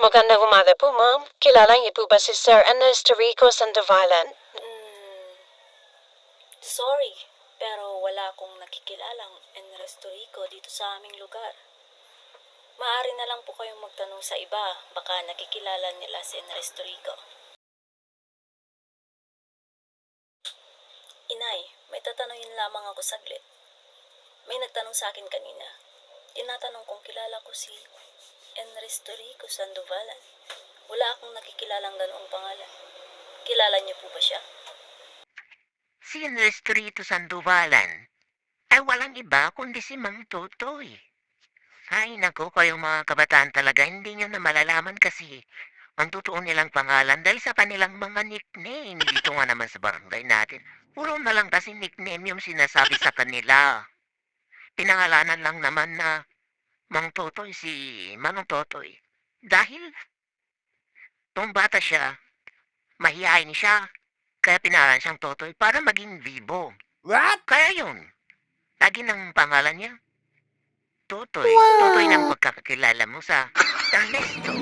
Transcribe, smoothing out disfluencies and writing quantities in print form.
Magandang umaga po, ma'am. Kilala niyo po ba si Sir Ernesto Rico Sandovalan? Sorry, pero wala akong nakikilalang Enresto Rico dito sa aming lugar. Maaari na lang po kayong magtanong sa iba, baka nakikilala nila si Enresto Rico. Inay, may tatanungin lamang ako saglit. May nagtanong sa akin kanina. Tinatanong kung kilala ko si Enresto Rico Sandovalan. Wala akong nakikilalang ganoong pangalan. Kilala niyo po ba siya? Si Ernesto Rito Sandovalan ay walang iba kundi si Mang Totoy. Ay nako, kayong mga kabataan talaga hindi nyo na malalaman kasi ang totoo nilang pangalan dahil sa kanilang mga nickname. Dito nga naman sa barangay natin, puro na lang kasi nickname yung sinasabi sa kanila. Pinangalanan lang naman na Mang Totoy si Manong Totoy. Dahil nung bata siya, mahihain siya. Kaya pinaran siyang Totoy para maging vibo. What? Kaya yun, lagi ng pangalan niya, Totoy. Totoy ng pagkakakilala mo sa Ernesto.